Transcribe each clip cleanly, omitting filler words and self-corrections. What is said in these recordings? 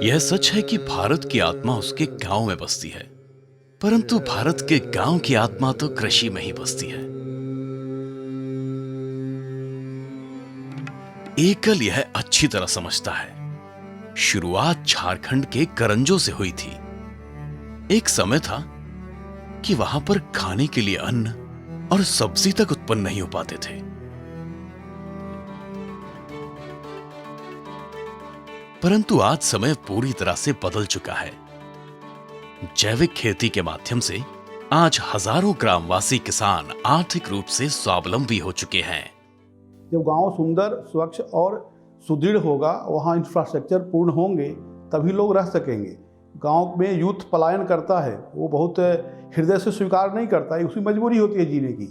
यह सच है कि भारत की आत्मा उसके गांव में बसती है, परंतु भारत के गांव की आत्मा तो कृषि में ही बसती है। एकल यह अच्छी तरह समझता है। शुरुआत झारखंड के करंजों से हुई थी। एक समय था कि वहां पर खाने के लिए अन्न और सब्जी तक उत्पन्न नहीं हो पाते थे। परंतु आज समय पूरी तरह से बदल चुका है। जैविक खेती के माध्यम से आज हजारों ग्रामवासी किसान आर्थिक रूप से स्वावलंबी हो चुके हैं। जब गांव सुंदर, स्वच्छ और सुदृढ़ होगा, वहां इंफ्रास्ट्रक्चर पूर्ण होंगे, तभी लोग रह सकेंगे। गांव में यूथ पलायन करता है, वो बहुत हृदय से स्वीकार नहीं करता है, उसकी मजबूरी होती है जीने की।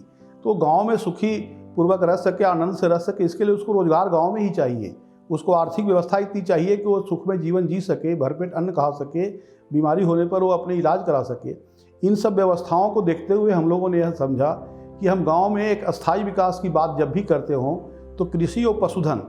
तो गांव में सुखी पूर्वक रह सके, आनंद से रह सके, इसके लिए उसको रोजगार गांव में ही चाहिए। उसको आर्थिक व्यवस्था इतनी चाहिए कि वो सुख में जीवन जी सके, भरपेट अन्न खा सके, बीमारी होने पर वो अपने इलाज करा सके। इन सब व्यवस्थाओं को देखते हुए हम लोगों ने यह समझा कि हम गांव में एक अस्थायी विकास की बात जब भी करते हों तो कृषि और पशुधन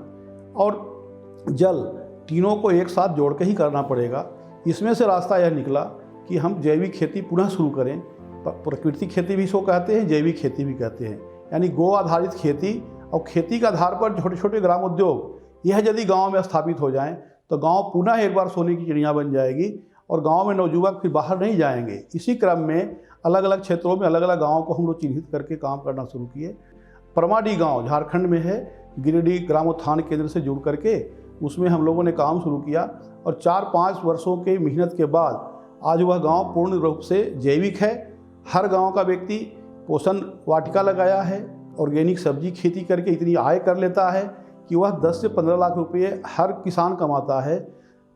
और जल तीनों को एक साथ जोड़ के ही करना पड़ेगा। इसमें से रास्ता यह निकला कि हम जैविक खेती पुनः शुरू करें। प्राकृतिक खेती भी इसको कहते हैं, जैविक खेती भी कहते हैं, यानी गो आधारित खेती। और खेती के आधार पर छोटे छोटे ग्राम उद्योग यह यदि गांव में स्थापित हो जाएं तो गांव पुनः एक बार सोने की चिड़िया बन जाएगी और गांव में नवयुवक फिर बाहर नहीं जाएंगे। इसी क्रम में अलग अलग क्षेत्रों में अलग अलग गाँव को हम लोग चिन्हित करके काम करना शुरू किए। परमाडी गांव झारखंड में है, गिरिडीह ग्रामोत्थान केंद्र से जुड़ करके उसमें हम लोगों ने काम शुरू किया और 4-5 वर्षों के मेहनत के बाद आज वह गांव पूर्ण रूप से जैविक है। हर गांव का व्यक्ति पोषण वाटिका लगाया है, ऑर्गेनिक सब्जी खेती करके इतनी आय कर लेता है कि वह 10 से 15 लाख रुपये हर किसान कमाता है।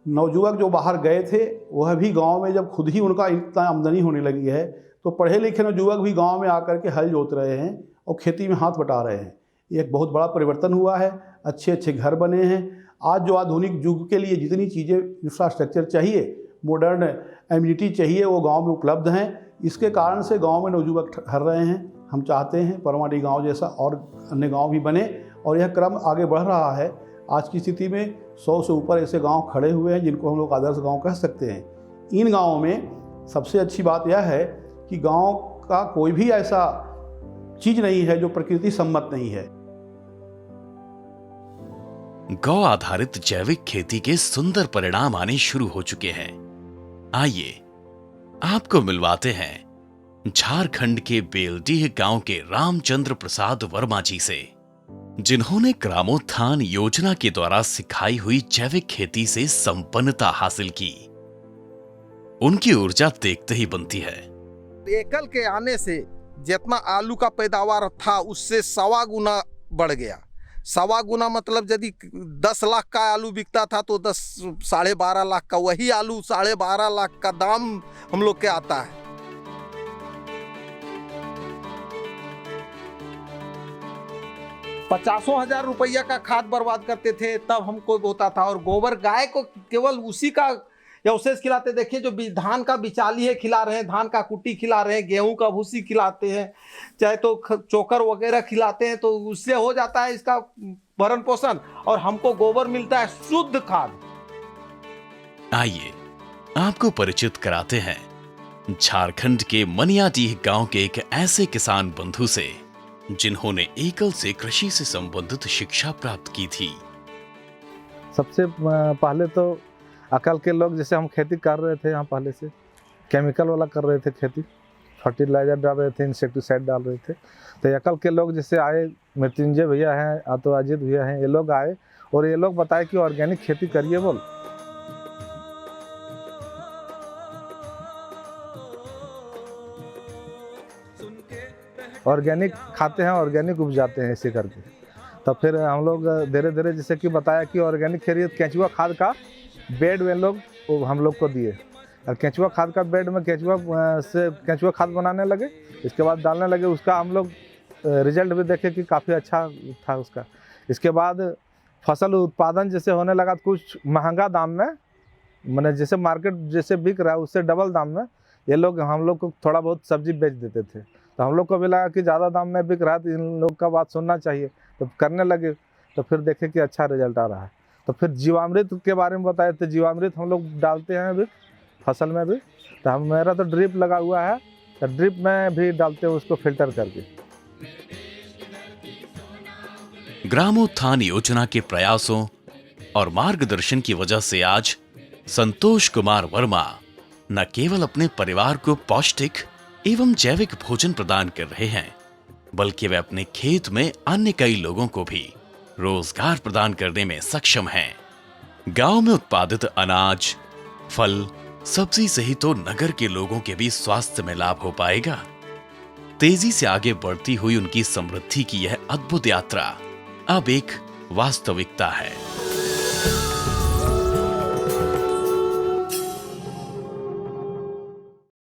नवयुवक जो बाहर गए थे वह भी गांव में जब खुद ही उनका इतना आमदनी होने लगी है तो पढ़े लिखे नवयुवक भी गांव में आकर के हल जोत रहे हैं और खेती में हाथ बटा रहे हैं। एक बहुत बड़ा परिवर्तन हुआ है। अच्छे अच्छे घर बने हैं। आज जो आधुनिक युग के लिए जितनी चीज़ें इंफ्रास्ट्रक्चर चाहिए, मॉडर्न एम्यूनिटी चाहिए, वो गांव में उपलब्ध हैं। इसके कारण से गांव में नवयुवक ठहर रहे हैं। हम चाहते हैं परमाडी गांव जैसा और अन्य गांव भी बने और यह क्रम आगे बढ़ रहा है। आज की स्थिति में 100 से ऊपर ऐसे गांव खड़े हुए हैं जिनको हम लोग आदर्श गांव कह सकते हैं। इन गाँवों में सबसे अच्छी बात यह है कि गाँव का कोई भी ऐसा चीज़ नहीं है जो प्रकृति सम्मत नहीं है। गौ आधारित जैविक खेती के सुंदर परिणाम आने शुरू हो चुके हैं। आइए आपको मिलवाते हैं झारखंड के बेलडीह गांव के रामचंद्र प्रसाद वर्मा जी से, जिन्होंने ग्रामोत्थान योजना के द्वारा सिखाई हुई जैविक खेती से संपन्नता हासिल की। उनकी ऊर्जा देखते ही बनती है। एकल के आने से जितना आलू का पैदावार था उससे 1.25 गुना बढ़ गया। 1.25 गुना मतलब यदि 10 लाख का आलू बिकता था तो 12.5 लाख का, वही आलू 12.5 लाख का दाम हम लोग के आता है। पचासों हजार रुपया का खाद बर्बाद करते थे तब हमको होता था। और गोबर गाय को केवल उसी का अवशेष खिलाते। देखिए जो धान का बिचाली है खिला रहे हैं, धान का कुट्टी खिला रहे हैं, गेहूं का भूसी खिलाते हैं, चाहे तो चोकर वगैरह खिलाते हैं, तो उससे हो जाता है इसका भरण पोषण और हमको गोबर मिलता है शुद्ध खाद। आइए आपको परिचित कराते हैं झारखंड के मनियाडीह गांव के एक ऐसे किसान बंधु से जिन्होंने एकल से कृषि से संबंधित शिक्षा प्राप्त की थी। सबसे पहले तो अकल के लोग, जैसे हम खेती कर रहे थे यहाँ पहले से केमिकल वाला कर रहे थे खेती, फर्टिलाइजर डाल रहे थे, इंसेक्टिसाइड डाल रहे थे। तो अकल के लोग जैसे आए, मृत्युंजय भैया हैं, आतो अजीत भैया हैं, ये लोग आए और ये लोग बताए कि ऑर्गेनिक खेती करिए। बोल ऑर्गेनिक खाते हैं, ऑर्गेनिक उपजाते हैं, ऐसे करके। तो फिर हम लोग धीरे धीरे जैसे कि बताया कि ऑर्गेनिक खेती, केंचुआ खाद का बेड वे लोग हम लोग को दिए और केंचुआ खाद का बेड में केंचुआ खाद बनाने लगे। इसके बाद डालने लगे, उसका हम लोग रिजल्ट भी देखे कि काफ़ी अच्छा था उसका। इसके बाद फसल उत्पादन जैसे होने लगा, कुछ महंगा दाम में, मैंने जैसे मार्केट जैसे बिक रहा है उससे डबल दाम में ये लोग हम लोग को थोड़ा बहुत सब्जी बेच देते थे। तो हम लोग को भी लगा कि ज़्यादा दाम में बिक रहा है तो इन लोग का बात सुनना चाहिए, तो करने लगे। तो फिर देखे कि अच्छा रिजल्ट आ रहा है। तो फिर जीवामृत के बारे में बताए थे। जीवामृत हम लोग डालते हैं अभी फसल में भी, तो मेरा तो ड्रिप लगा हुआ है, तो ड्रिप में भी डालते हैं उसको फिल्टर करके। ग्रामोत्थान योजना के प्रयासों और मार्गदर्शन की वजह से आज संतोष कुमार वर्मा न केवल अपने परिवार को पौष्टिक एवं जैविक भोजन प्रदान कर रहे हैं, बल्कि वे अपने खेत में अन्य कई लोगों को भी रोजगार प्रदान करने में सक्षम हैं। गांव में उत्पादित अनाज, फल, सब्जी से ही तो नगर के लोगों के भी स्वास्थ्य में लाभ हो पाएगा। तेजी से आगे बढ़ती हुई उनकी समृद्धि की यह अद्भुत यात्रा अब एक वास्तविकता है।